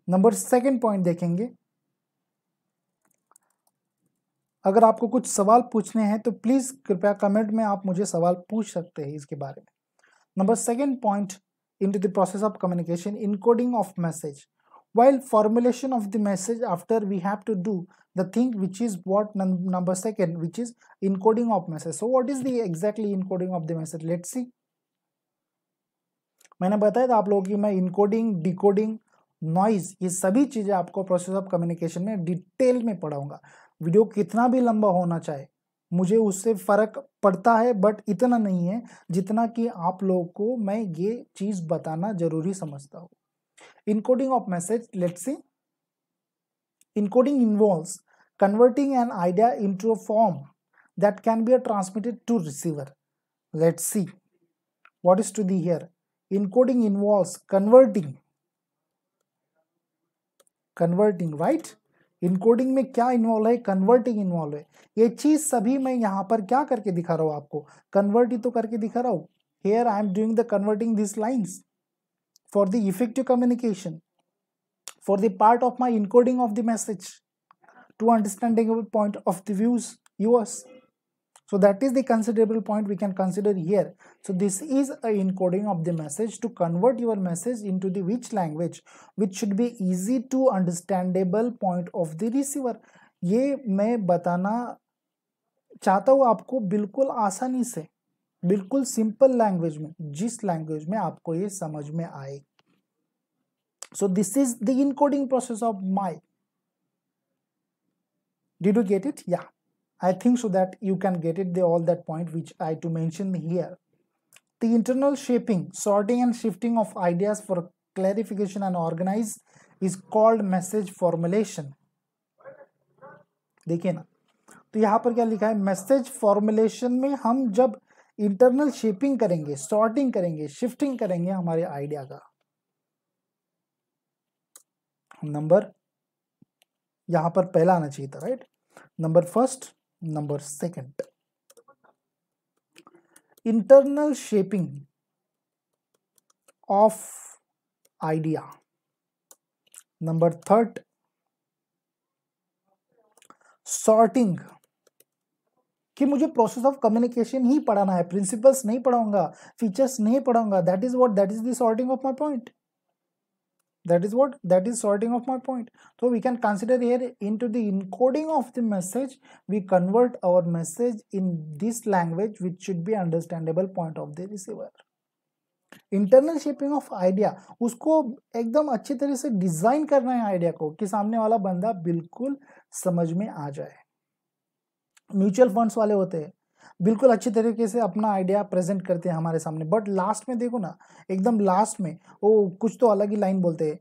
Number second point देखेंगे। अगर आपको कुछ सवाल पूछने हैं तो प्लीज कृपया कमेंट में आप मुझे सवाल पूछ सकते हैं इसके बारे में। Number second point, into the process of communication, encoding of message. While formulation of the message, after we have to do the thing which is what number second, which is encoding of message. So what is the exactly encoding of the message? Let's see. मैंने बताया था आप लोगों की मैं encoding, decoding, noise, ये सभी चीजें आपको प्रोसेस ऑफ कम्युनिकेशन में डिटेल में पढ़ाऊंगा। वीडियो कितना भी लंबा होना चाहे मुझे उससे फर्क पड़ता है, बट इतना नहीं है जितना कि आप लोगों को मैं ये चीज बताना जरूरी समझता हूँ। Encoding of message, let's C. Encoding involves converting an idea into a form that can be transmitted to receiver. Let's see what is to the here. Encoding involves converting, right? Encoding में क्या involve है? Converting involve है। ये चीज सभी मैं यहाँ पर क्या करके दिखा रहा हूँ आपको? कन्वर्ट ही तो करके दिखा रहा हूँ। Here I am doing the converting this lines for the effective communication, for the part of my encoding of the message to understandable point of the views yours. So that is the considerable point we can consider here. So this is a encoding of the message to convert your message into the which language which should be easy to understandable point of the receiver. ये मैं बताना चाहता हूँ आपको बिल्कुल आसानी से, बिल्कुल सिंपल लैंग्वेज में, जिस लैंग्वेज में आपको ये समझ में आए। So this is the encoding process of my. Did you get it? Yeah, I think so that you can get it, all that point which I to mention here. The internal shaping, sorting and shifting of ideas for clarification and organize is called message formulation. देखिए ना, तो यहाँ पर क्या लिखा है? Message formulation में हम जब इंटरनल शेपिंग करेंगे, सॉर्टिंग करेंगे, शिफ्टिंग करेंगे हमारे आइडिया का। नंबर यहाँ पर पहला आना चाहिए था, right? Number first, number second, internal shaping of idea. Number third, sorting, कि मुझे प्रोसेस ऑफ कम्युनिकेशन ही पढ़ाना है, प्रिंसिपल्स नहीं पढ़ाऊंगा, फीचर्स नहीं पढ़ाऊंगा। That is what, that is the sorting of my point, that is what, that is sorting of my point. So we can consider here into the encoding of the message, we convert our message in this language which should be understandable point of the receiver. Internal shaping of idea, उसको एकदम अच्छी तरह से design करना है idea को कि सामने वाला बंदा बिल्कुल समझ में आ जाए। म्यूचुअल फंड्स वाले होते हैं, बिल्कुल अच्छी तरीके से अपना आइडिया प्रेजेंट करते हैं हमारे सामने, बट लास्ट में देखो ना, एकदम लास्ट में वो कुछ तो अलग ही लाइन बोलते हैं,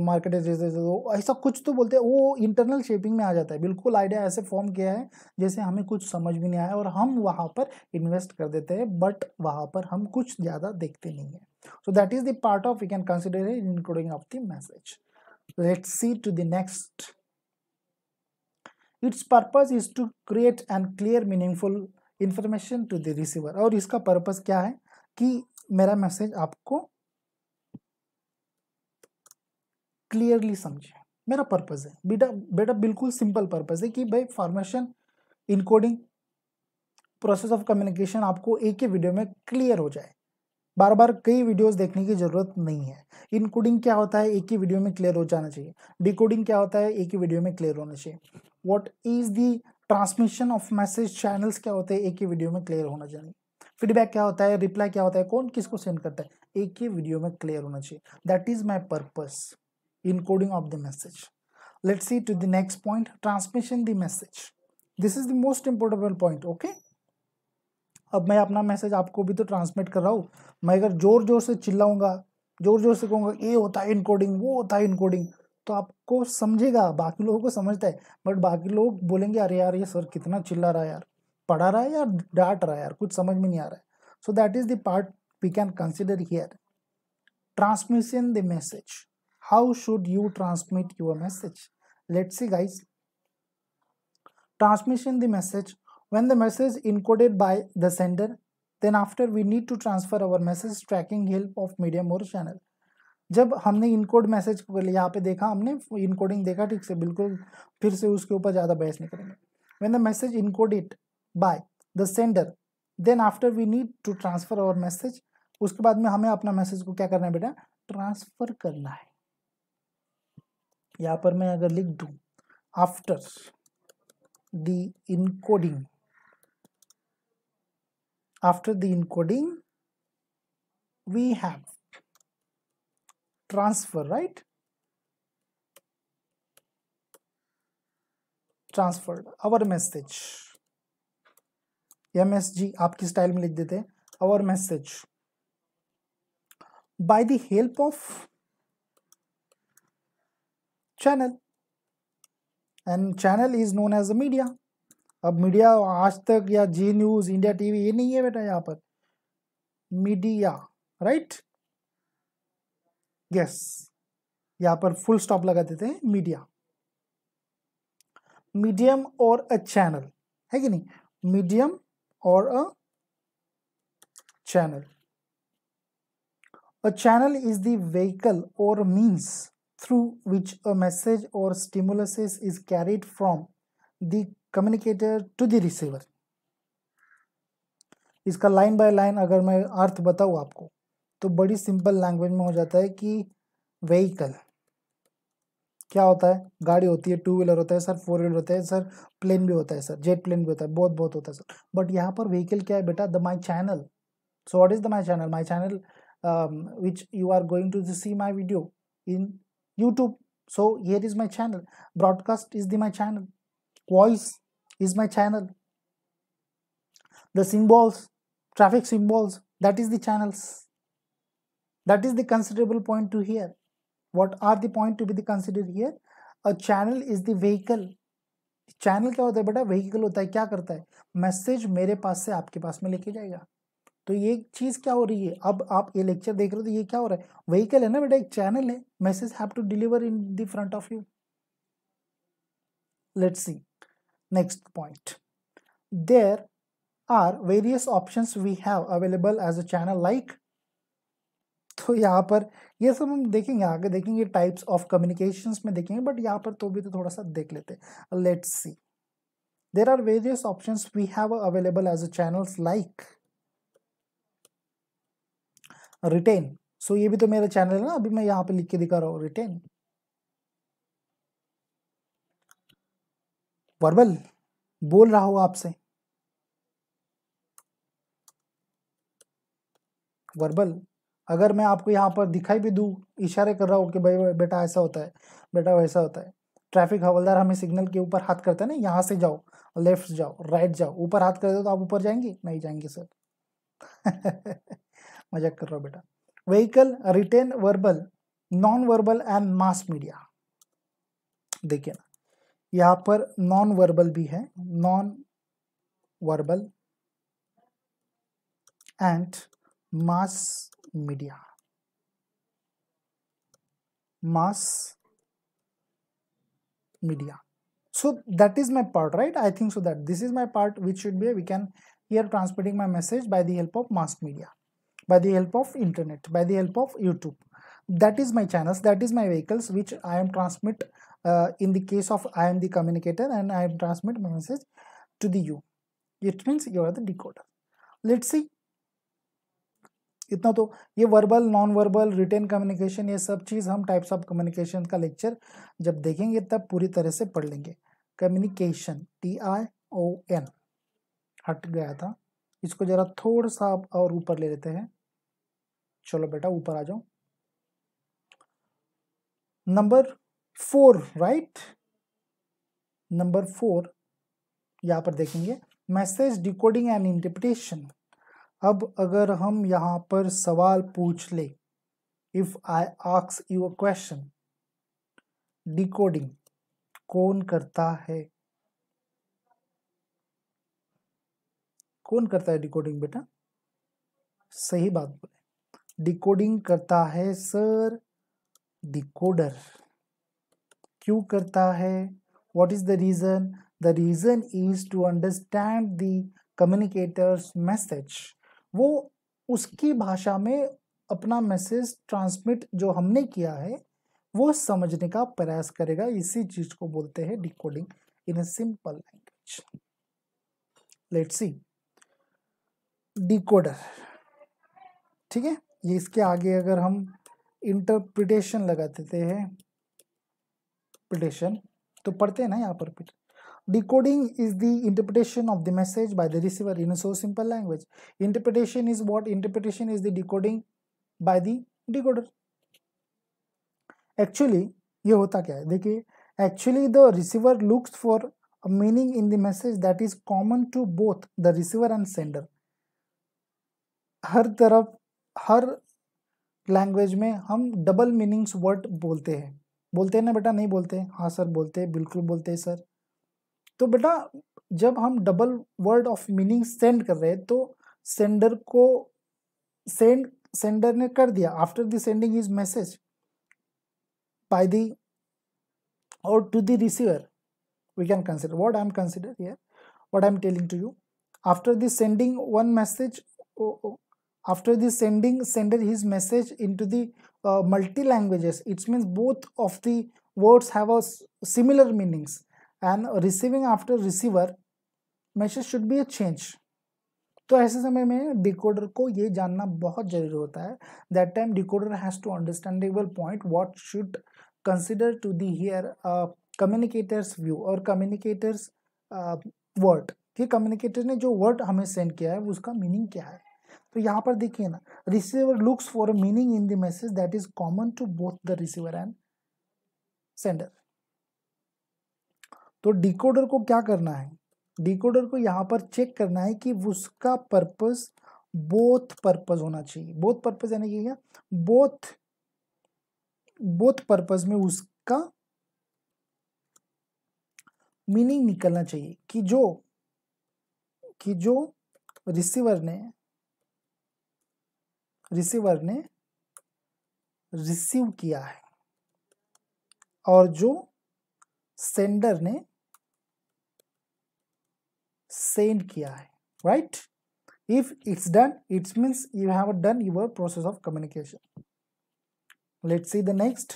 मार्केट ऐसा कुछ तो बोलते हैं, वो इंटरनल शेपिंग में आ जाता है। बिल्कुल आइडिया ऐसे फॉर्म किया है जैसे हमें कुछ समझ भी नहीं आया और हम वहां पर इन्वेस्ट कर देते हैं, बट वहां पर हम कुछ ज्यादा देखते नहीं है। So that is the part of we can consider encoding of the message. Let's see to the next. Its purpose is to create and clear meaningful information to the receiver. और इसका पर्पस क्या है कि मेरा message आपको clearly समझे, मेरा purpose है बेटा। बेटा बिल्कुल सिंपल पर्पस है कि भाई formation, encoding, process of communication आपको एक ही वीडियो में क्लियर हो जाए, बार बार कई वीडियोस देखने की जरूरत नहीं है। इनकोडिंग क्या होता है, एक ही वीडियो में क्लियर हो जाना चाहिए। डिकोडिंग क्या होता है, एक ही वीडियो में क्लियर होना चाहिए। What is the transmission of message channels क्या होते हैं, एक ही वीडियो में क्लियर होना चाहिए। फीडबैक क्या होता है, रिप्लाई क्या होता है, कौन किसको सेंड करता है, एक ही वीडियो में क्लियर होना चाहिए। That is my purpose, encoding of the message. Let's see to the next point, transmission the message. This is the most important point. Okay, अब मैं अपना मैसेज आपको भी तो ट्रांसमिट कर रहा हूँ। मैं अगर जोर जोर से चिल्लाऊंगा, जोर जोर से कहूंगा ये होता है इनकोडिंग, वो होता है इनकोडिंग, तो आपको समझेगा, बाकी लोगों को समझता है, बट बाकी लोग बोलेंगे अरे यार ये सर कितना चिल्ला रहा है यार, पढ़ा रहा है या डांट रहा है यार, कुछ समझ में नहीं आ रहा है। So that is the part we can consider here. Transmission the message, how should you transmit your message? Let's see guys, transmission the message. When the message encoded by the sender, then after we need to transfer our message tracking help of medium or channel. जब हमने encode message को यहाँ पे देखा, हमने encoding देखा ठीक से, बिल्कुल फिर से उसके ऊपर ज़्यादा बहस नहीं करेंगे। When the message encoded by the sender, then after we need to transfer our message, उसके बाद में हमें अपना मैसेज को क्या करना है बेटा, ट्रांसफर करना है। यहाँ पर मैं अगर लिख दूं after the encoding, after the encoding we have transfer, right, transferred our message, MSG आपकी स्टाइल में लिख देते हैं, our message by the help of channel, and channel is known as a media. अब मीडिया आज तक या जी न्यूज, इंडिया टीवी, ये नहीं है बेटा, यहाँ पर मीडिया, राइट, यस, यहाँ पर फुल स्टॉप लगा देते हैं, मीडिया, मीडियम और अ चैनल, है कि नहीं, मीडियम और अ channel. A channel is the vehicle or means through which a message or stimulus is carried from the communicator to the receiver. इसका लाइन बाय लाइन अगर मैं अर्थ बताऊँ आपको तो बड़ी सिंपल लैंग्वेज में हो जाता है कि व्हीकल क्या होता है, गाड़ी होती है, 2 व्हीलर होता है सर, 4 व्हीलर होता है सर, प्लेन भी होता है सर, जेट प्लेन भी होता है, बहुत बहुत होता है सर, बट यहाँ पर व्हीकल क्या है बेटा, the my channel. So what is the my channel? My channel which you are going to see my video in YouTube. So here is my channel. Broadcast is my channel. Voice is my channel. The symbols, traffic symbols, that is the channels. That is the considerable point to here. What are the point to be the considered here? A channel is the vehicle. Channel क्या होता है बेटा, vehicle होता है, क्या करता है, message मेरे पास से आपके पास में लेके जाएगा। तो ये चीज क्या हो रही है, अब आप ये लेक्चर देख रहे हो तो ये क्या हो रहा है, व्हीकल है ना बेटा, एक चैनल है, message have to deliver in the front of you. Let's see next point, there are various options we have available as a channel like. तो यहाँ पर ये सब हम देखेंगे, आगे देखेंगे टाइप्स ऑफ कम्युनिकेशंस में देखेंगे, बट यहाँ पर तो भी तो थोड़ा सा देख लेते हैं। Let's see, there are various options we have available as a channels like written. So ये भी तो मेरा चैनल है ना, अभी मैं यहाँ पे लिख के दिखा रहा हूँ, रिटेन, वर्बल, बोल रहा हूँ आपसे, वर्बल, अगर मैं आपको यहाँ पर दिखाई भी दूँ, इशारे कर रहा हूँ कि भाई बेटा ऐसा होता है, बेटा वैसा होता है, ट्रैफिक हवलदार हमें सिग्नल के ऊपर हाथ करता है ना, यहाँ से जाओ, लेफ्ट जाओ, राइट जाओ, ऊपर हाथ कर दो तो आप ऊपर जाएंगे, नहीं जाएंगे सर। मजाक कर रहा हूँ बेटा। Vehicle, written, verbal, non verbal and mass media. देखिए ना, यहाँ पर नॉन वर्बल भी है, non verbal and mass media, mass media. So that is my part, right? I think so that this is my part which should be, we can here transmitting my message by the help of mass media, by the help of internet, by the help of YouTube. That is my channels, that is my vehicles which I am transmit in the case of I am the communicator and I am transmit my message to the you. It means you are the decoder. Let's see, इतना तो ये verbal, non verbal, written communication, ये सब चीज़ हम types of communication का lecture जब देखेंगे तब पूरी तरह से पढ़ लेंगे। कम्युनिकेशन, TION हट गया था, इसको जरा थोड़ा सा और ऊपर ले लेते हैं। चलो बेटा ऊपर आ जाओ, नंबर 4, राइट, नंबर 4 यहाँ पर देखेंगे, मैसेज डिकोडिंग एंड इंटरप्रिटेशन। अब अगर हम यहाँ पर सवाल पूछ ले, if I ask you a question, decoding कौन करता है, कौन करता है डिकोडिंग बेटा, सही बात बोले, डिकोडिंग करता है सर डिकोडर। क्यों करता है, what is the reason, the reason is to understand the communicator's message. वो उसकी भाषा में अपना मैसेज ट्रांसमिट जो हमने किया है वो समझने का प्रयास करेगा। इसी चीज को बोलते हैं decoding in a simple language. Let's see decoder, ठीक है। ये इसके आगे अगर हम इंटरप्रिटेशन लगा देते हैं, इंटरप्रिटेशन तो पढ़ते हैं ना यहाँ पर। Decoding is the interpretation of the message by the receiver in a so simple language. Interpretation is what? Interpretation is the decoding by the decoder. Actually ये होता क्या है देखिए, actually the receiver looks for a meaning in the message that is common to both the receiver and sender. हर तरफ हर language में हम double meanings word बोलते हैं ना बेटा? नहीं बोलते? हाँ सर बोलते हैं, बिल्कुल बोलते हैं सर। तो बेटा जब हम double word of meaning send कर रहे हैं तो सेंडर को सेंडर ने कर दिया after the sending his message by the और to the receiver. We can consider what I am consider here, what I am telling to you. After the sending one message, after the sender his message into the multi languages, it means both of the words have a similar meanings, and receiving after receiver message should be a change. तो ऐसे समय में decoder को ये जानना बहुत जरूरी होता है। That time decoder has to understandable point what should consider to the here communicator's view और कम्युनिकेटर्स वर्ड कि कम्युनिकेटर ने जो वर्ड हमें सेंड किया है उसका मीनिंग क्या है। तो यहाँ पर देखिए ना, receiver looks for a meaning in the message that is common to both the receiver and sender. तो डिकोडर को क्या करना है? डिकोडर को यहाँ पर चेक करना है कि उसका पर्पस बोथ पर्पस होना चाहिए। बोथ पर्पस यानी कि क्या? बोथ पर्पस में उसका मीनिंग निकलना चाहिए कि जो रिसीवर ने रिसीव किया है और जो सेंडर ने सेंड किया है, right? If it's done, it's means you have done your process of communication. Let's see the next.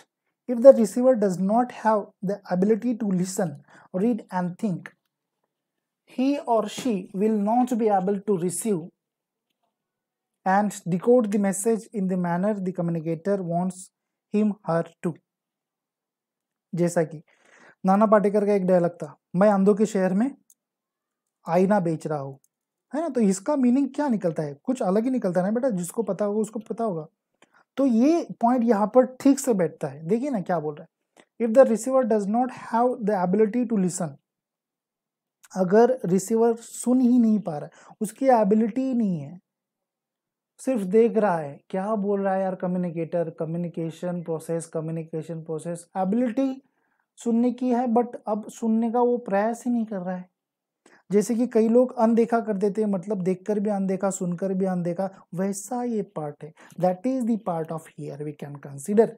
If the receiver does not have the ability to listen, read and think, he or she will not be able to receive and decode the message in the manner the communicator wants him her to। जैसा कि नाना पाटेकर का एक dialogue था, मैं अंधों के शहर में आईना बेच रहा हूँ, है ना? तो इसका मीनिंग क्या निकलता है? कुछ अलग ही निकलता है ना बेटा, जिसको पता होगा उसको पता होगा। तो ये पॉइंट यहाँ पर ठीक से बैठता है। देखिए ना क्या बोल रहा है, if the receiver does not have the ability to listen, अगर रिसीवर सुन ही नहीं पा रहा है, उसकी एबिलिटी ही नहीं है, सिर्फ देख रहा है क्या बोल रहा है यार कम्युनिकेटर, कम्युनिकेशन प्रोसेस, एबिलिटी सुनने की है बट अब सुनने का वो प्रयास ही नहीं कर रहा है। जैसे कि कई लोग अनदेखा कर देते हैं, मतलब देखकर भी अनदेखा, सुनकर भी अनदेखा, वैसा ये पार्ट है। That is the part of here we can consider.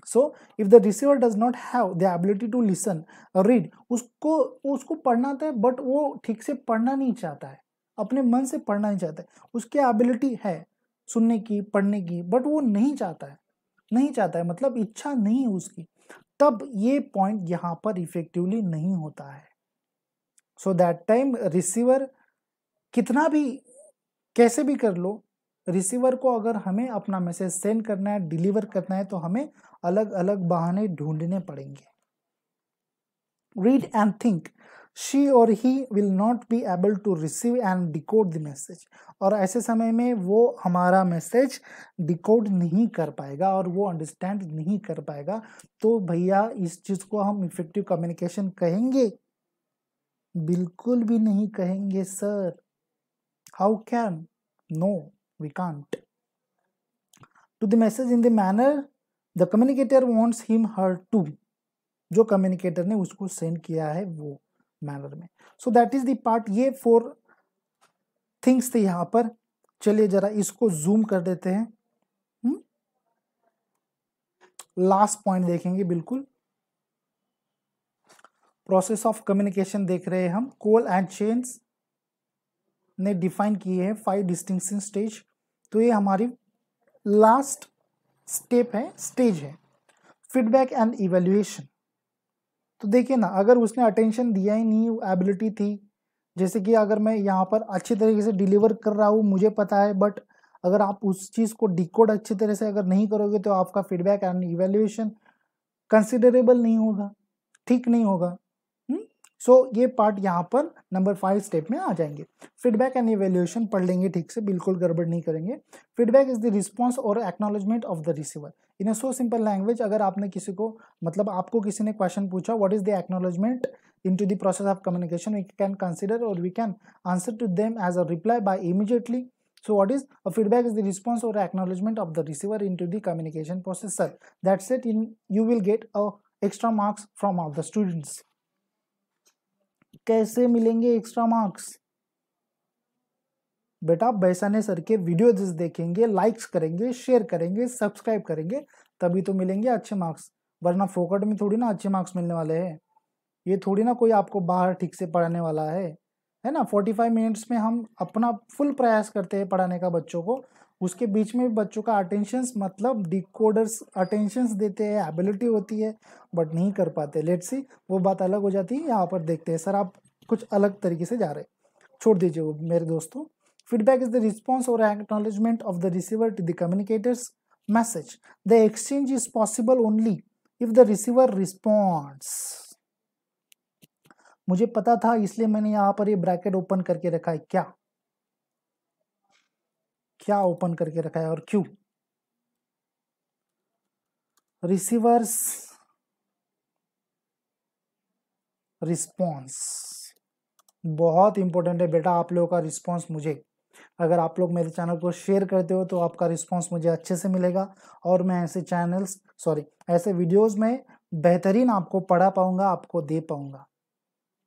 So if the receiver does not have the ability to listen or read, उसको पढ़ना आता है बट वो ठीक से पढ़ना नहीं चाहता है, अपने मन से पढ़ना नहीं चाहता है। उसकी एबिलिटी है सुनने की, पढ़ने की, बट वो नहीं चाहता है, मतलब इच्छा नहीं है उसकी, तब ये पॉइंट यहाँ पर इफेक्टिवली नहीं होता है। सो दैट टाइम रिसीवर कितना भी कैसे भी कर लो, रिसीवर को अगर हमें अपना मैसेज सेंड करना है, डिलीवर करना है, तो हमें अलग अलग बहाने ढूंढने पड़ेंगे। Read and think, she or he will not be able to receive and decode the message, और ऐसे समय में वो हमारा मैसेज डिकोड नहीं कर पाएगा और वो अंडरस्टैंड नहीं कर पाएगा। तो भैया इस चीज को हम इफेक्टिव कम्युनिकेशन कहेंगे? बिल्कुल भी नहीं कहेंगे sir. How can? No, we can't. To the message in the manner the communicator wants him her to, जो कम्युनिकेटर ने उसको सेंड किया है वो मैनर में। सो दैट इज द पार्ट। ये 4 थिंग्स थे यहाँ पर। चलिए जरा इसको जूम कर देते हैं। लास्ट पॉइंट देखेंगे। बिल्कुल प्रोसेस ऑफ कम्युनिकेशन देख रहे हैं हम। कोल एंड चेन्स ने डिफाइन किए हैं 5 डिस्टिंक्शन स्टेज। तो ये हमारी लास्ट स्टेप है, स्टेज है, फीडबैक एंड इवेल्युएशन। तो देखिए ना, अगर उसने अटेंशन दिया ही नहीं, एबिलिटी थी, जैसे कि अगर मैं यहाँ पर अच्छी तरीके से डिलीवर कर रहा हूँ, मुझे पता है, बट अगर आप उस चीज़ को डिकोड अच्छी तरह से अगर नहीं करोगे तो आपका फीडबैक एंड इवेल्युएशन कंसिडरेबल नहीं होगा, ठीक नहीं होगा। सो ये पार्ट यहाँ पर नंबर 5 स्टेप में आ जाएंगे। फीडबैक एंड इवेल्युएशन पढ़ लेंगे ठीक से, बिल्कुल गड़बड़ नहीं करेंगे। फीडबैक इज द रिस्पॉन्स और acknowledgement of the receiver in a so simple language. अगर आपने किसी को, मतलब आपको किसी ने क्वेश्चन पूछा, what is the acknowledgement into the process of communication, we can consider or we can answer to them as a reply by immediately. So what is a feedback is the response or acknowledgement of the receiver into the communication process, sir. That's it. You will get a extra marks from all the students. कैसे मिलेंगे extra marks? बेटा बैसाने sir के videos देखेंगे, likes करेंगे, share करेंगे, subscribe करेंगे, तभी तो मिलेंगे अच्छे मार्क्स, वरना फोकट में थोड़ी ना अच्छे मार्क्स मिलने वाले हैं। ये थोड़ी ना कोई आपको बाहर ठीक से पढ़ाने वाला है ना। 45 मिनट्स में हम अपना फुल प्रयास करते हैं पढ़ाने का बच्चों को, उसके बीच में बच्चों का अटेंशंस, मतलब डिकोडर्स अटेंशंस देते हैं, एबिलिटी होती है, बट नहीं कर पाते। लेट्स सी, वो बात अलग हो जाती है। यहाँ पर देखते हैं, सर आप कुछ अलग तरीके से जा रहे, छोड़ दीजिए वो मेरे दोस्तों। फीडबैक इज द रिस्पॉन्स और acknowledgement of the receiver to the communicator's message. The exchange is possible only if the receiver responds. मुझे पता था, इसलिए मैंने यहाँ पर ये ब्रैकेट ओपन करके रखा है। क्या क्या ओपन करके रखा है और क्यों? रिसीवर्स रिस्पॉन्स बहुत इंपॉर्टेंट है बेटा, आप लोगों का रिस्पॉन्स मुझे। अगर आप लोग मेरे चैनल को शेयर करते हो तो आपका रिस्पॉन्स मुझे अच्छे से मिलेगा, और मैं ऐसे वीडियोस में बेहतरीन आपको पढ़ा पाऊंगा, आपको दे पाऊंगा।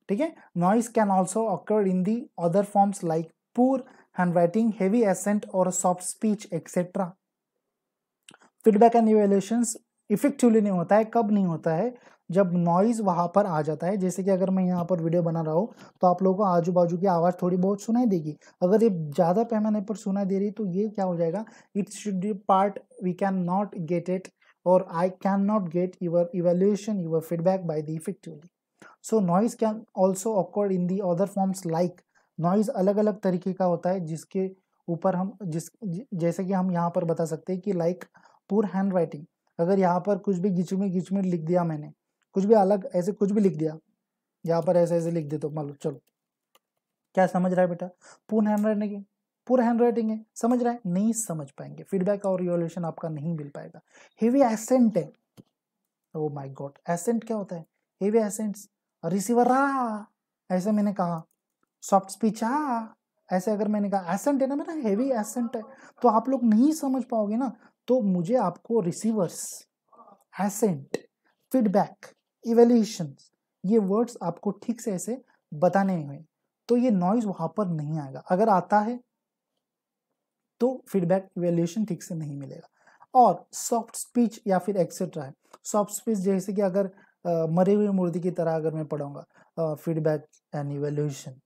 ठीक है। Noise can also occur in the other forms like poor handwriting, heavy accent और soft speech etcetera. Feedback and evaluations effectively नहीं होता है, कब नहीं होता है? जब नॉइज वहां पर आ जाता है। जैसे कि अगर मैं यहाँ पर वीडियो बना रहा हूँ तो आप लोगों को आजू बाजू की आवाज थोड़ी बहुत सुनाई देगी। अगर ये ज्यादा पैमाने पर सुनाई दे रही तो ये क्या हो जाएगा? It should be part, we can not get it, और I can not get your evaluation, your feedback by the effectively. So noise can also occur in the other forms like, noise अलग अलग तरीके का होता है जिसके ऊपर हम जैसे कि हम यहाँ पर बता सकते हैं कि लाइक पुअर हैंड राइटिंग। अगर यहाँ पर कुछ भी गिचमी लिख दिया मैंने, कुछ भी अलग ऐसे कुछ भी लिख दिया, यहाँ पर ऐसे लिख दे तो मान लो, चलो क्या समझ रहा है बेटा? पुअर हैंड राइटिंग है, समझ रहा है? नहीं समझ पाएंगे, फीडबैक और इवैल्यूएशन आपका नहीं मिल पाएगा। हेवी एसेंट है, ओ माय गॉड, एसेंट क्या होता है? हेवी एसेंट्स, रिसीवर ऐसे मैंने कहा, सॉफ्ट स्पीच ऐसे अगर मैंने कहा, एसेंट है ना मेरा, हेवी एसेंट है, तो आप लोग नहीं समझ पाओगे ना। तो मुझे आपको रिसीवर्स, एसेंट, फीडबैक, इवैल्यूएशन, ये वर्ड्स आपको ठीक से ऐसे बताने हैं, तो ये नॉइज वहां पर नहीं आएगा। अगर आता है तो फीडबैक इवैल्यूएशन ठीक से नहीं मिलेगा। और सॉफ्ट स्पीच या फिर एक्सेट्रा है। सॉफ्ट स्पीच जैसे कि अगर मरे हुए मुर्दी की तरह अगर मैं पढ़ाऊंगा, फीडबैक एंड इवैल्यूएशन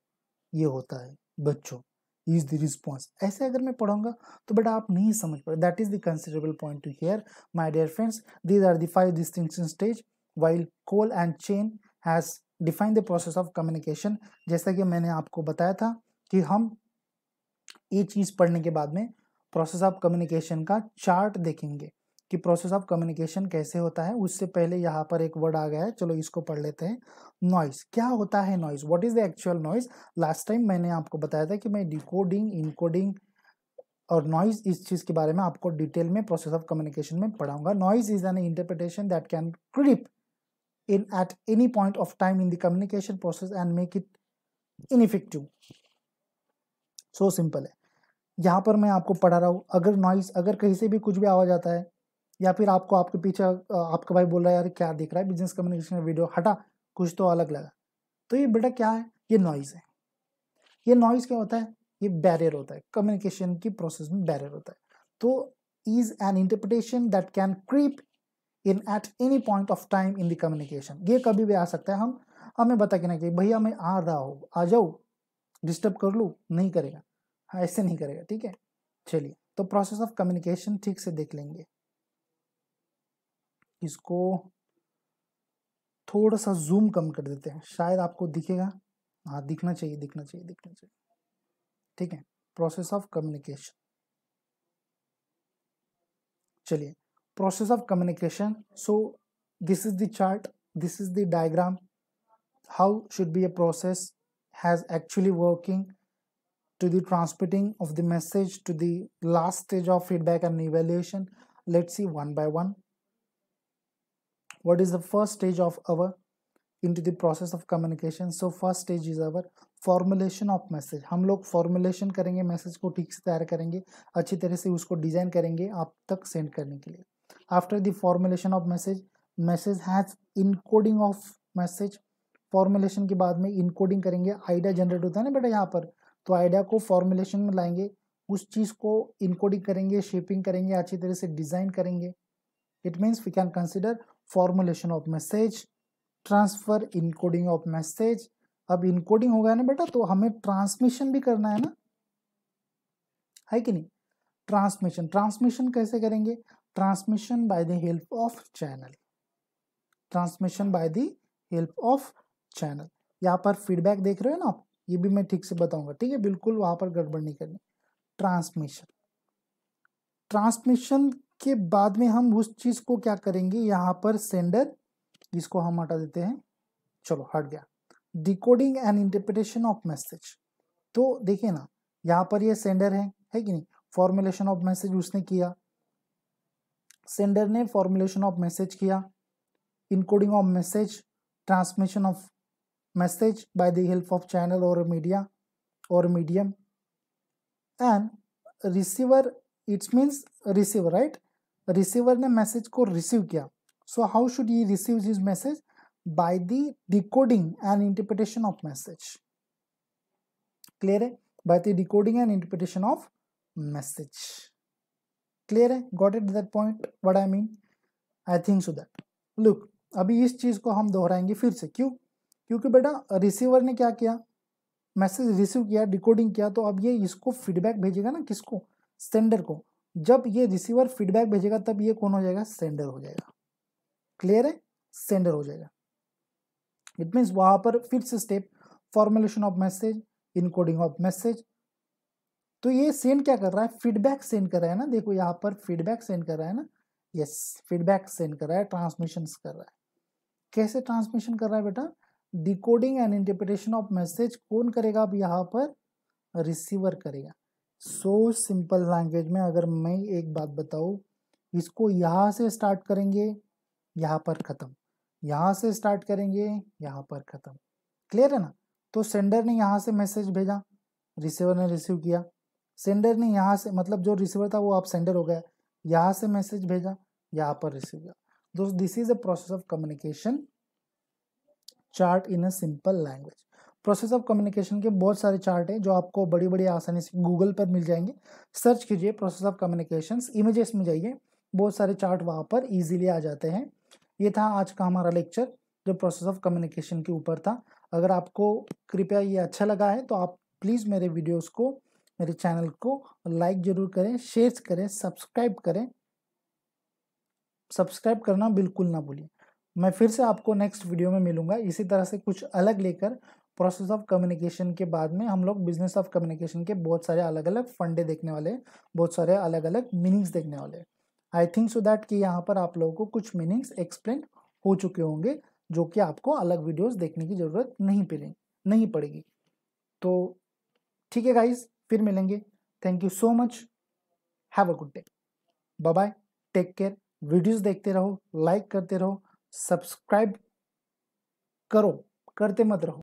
ये होता है बच्चों, इज द रिस्पॉन्स, ऐसे अगर मैं पढ़ाऊंगा तो बेटा आप नहीं समझ पाए। That is the considerable point to here my dear friends. These are the 5 distinction stage while Cole and Chan has define the process of communication. जैसा कि मैंने आपको बताया था कि हम ये चीज पढ़ने के बाद में प्रोसेस ऑफ कम्युनिकेशन का चार्ट देखेंगे कि प्रोसेस ऑफ कम्युनिकेशन कैसे होता है। उससे पहले यहाँ पर एक वर्ड आ गया है, चलो इसको पढ़ लेते हैं। नॉइज, क्या होता है noise? What is the actual noise? Last time मैंने आपको बताया था कि मैं डिकोडिंग, इनकोडिंग और नॉइज, इस चीज के बारे में आपको डिटेल में प्रोसेस ऑफ कम्युनिकेशन में पढ़ाऊंगा। Noise is an interpretation that can creep in at any point of time in the communication process and make it ineffective. So simple है। यहाँ पर मैं आपको पढ़ा रहा हूँ, अगर नॉइज, अगर कहीं से भी कुछ भी आवाज आता है, या फिर आपको आपके पीछे आपका भाई बोल रहा है यार क्या दिख रहा है बिजनेस कम्युनिकेशन वीडियो, हटा कुछ तो अलग लगा, तो ये बेटा क्या है? ये नॉइज है। ये नॉइज क्या होता है? ये बैरियर होता है, कम्युनिकेशन की प्रोसेस में बैरियर होता है। तो is an interpretation that can creep in at any point of time in the communication. ये कभी भी आ सकता है, हमें बता के ना कि भैया मैं आ रहा हूँ, आ जाओ, डिस्टर्ब कर लूँ, नहीं करेगा, ऐसे नहीं करेगा। ठीक है, चलिए तो प्रोसेस ऑफ कम्युनिकेशन ठीक से देख लेंगे, इसको थोड़ा सा जूम कम कर देते हैं, शायद आपको दिखेगा, हाँ दिखना चाहिए दिखना चाहिए दिखना चाहिए, ठीक है। प्रोसेस ऑफ कम्युनिकेशन, चलिए process of communication, so this is the chart, this is the diagram, how should be a process has actually working to the transmitting of the message to the last stage of feedback and evaluation. Let's see one by one. What is the first stage of our into the process of communication? So first stage is our formulation of message. हम लोग formulation करेंगे, message को ठीक से तैयार करेंगे, अच्छी तरह से उसको डिजाइन करेंगे आप तक सेंड करने के लिए. After the formulation of message, message has encoding of message. Formulation के बाद में इनकोडिंग करेंगे, आइडिया जनरेट होता है ना बेटा यहाँ पर, तो आइडिया को फॉर्मुलेशन में लाएंगे, उस चीज को इनकोडिंग करेंगे, शेपिंग करेंगे, अच्छी तरह से डिजाइन करेंगे. It means we can consider formulation of message, transfer, encoding of message. अब इनकोडिंग हो गया ना बेटा, तो हमें ट्रांसमिशन भी करना है ना, है कि नहीं. ट्रांसमिशन, ट्रांसमिशन कैसे करेंगे? Transmission bye the help of channel, transmission bye the help of channel. यहाँ पर फीडबैक देख रहे हो ना आप, ये भी मैं ठीक से बताऊंगा, ठीक है, बिल्कुल वहां पर गड़बड़ नहीं करनी. ट्रांसमिशन, ट्रांसमिशन के बाद में हम उस चीज को क्या करेंगे, यहाँ पर सेंडर, इसको हम हटा देते हैं, चलो हट गया. Decoding and interpretation of message, तो देखिए ना यहाँ पर ये सेंडर है कि नहीं. फॉर्मुलेशन ऑफ मैसेज उसने किया, सेंडर ने फॉर्मुलेशन ऑफ मैसेज किया, encoding of message, transmission of message by the help of channel or media or medium, and receiver, it means receiver, right? receiver ने message को receive किया, so how should he receive his message? by the decoding and interpretation of message. clear है? by the decoding and interpretation of message. clear है? got it that point what I mean? I think so that look, अभी इस चीज को हम दोहराएंगे फिर से, क्यों? क्योंकि बेटा रिसीवर ने क्या किया, मैसेज रिसीव किया, डिकोडिंग किया, तो अब ये इसको फीडबैक भेजेगा ना, किसको? सेंडर को. जब ये रिसीवर फीडबैक भेजेगा तब ये कौन हो जाएगा? सेंडर हो जाएगा. क्लियर है? सेंडर हो जाएगा. इट मीन्स वहां पर फिर से step, formulation of message, encoding of message. तो ये सेंड क्या कर रहा है? फीडबैक सेंड कर रहा है ना, देखो यहाँ पर फीडबैक सेंड कर रहा है ना, यस फीडबैक सेंड कर रहा है, ट्रांसमिशन कर रहा है. कैसे ट्रांसमिशन कर रहा है बेटा? Decoding and interpretation of message कौन करेगा? अब यहाँ पर रिसीवर करेगा. सो सिंपल लैंग्वेज में अगर मैं एक बात बताऊं, इसको यहाँ से स्टार्ट करेंगे, यहाँ पर खत्म, यहाँ से स्टार्ट करेंगे, यहाँ पर खत्म. क्लियर है ना? तो सेंडर ने यहाँ से मैसेज भेजा, रिसीवर ने रिसीव किया, सेंडर ने यहाँ से, मतलब जो रिसीवर था वो आप सेंडर हो गया, यहाँ से मैसेज भेजा, यहाँ पर रिसीव किया. दोस्तों this is a process of communication chart in a simple language. Process of communication के बहुत सारे चार्ट हैं जो आपको बड़ी बड़ी आसानी से गूगल पर मिल जाएंगे. सर्च कीजिए प्रोसेस ऑफ कम्युनिकेशन, इमेजेस में जाइए, बहुत सारे चार्ट वहां पर इजीली आ जाते हैं. ये था आज का हमारा लेक्चर जो प्रोसेस ऑफ कम्युनिकेशन के ऊपर था. अगर आपको कृपया ये अच्छा लगा है तो आप प्लीज़ मेरे वीडियोज़ को, मेरे चैनल को लाइक जरूर करें, शेयर करें, सब्सक्राइब करें. सब्सक्राइब करना बिल्कुल ना भूलिए. मैं फिर से आपको नेक्स्ट वीडियो में मिलूंगा इसी तरह से कुछ अलग लेकर. प्रोसेस ऑफ कम्युनिकेशन के बाद में हम लोग बिजनेस ऑफ कम्युनिकेशन के बहुत सारे अलग अलग फंडे देखने वाले हैं, बहुत सारे अलग अलग मीनिंग्स देखने वाले हैं. आई थिंक सो दैट कि यहाँ पर आप लोगों को कुछ मीनिंग्स एक्सप्लेन हो चुके होंगे जो कि आपको अलग वीडियोस देखने की जरूरत नहीं पड़ेगी. तो ठीक है गाइज, फिर मिलेंगे. Thank you so much, have a good day, bye bye, take care. Videos देखते रहो, लाइक करते रहो, सब्सक्राइब करो, करते मत रहो.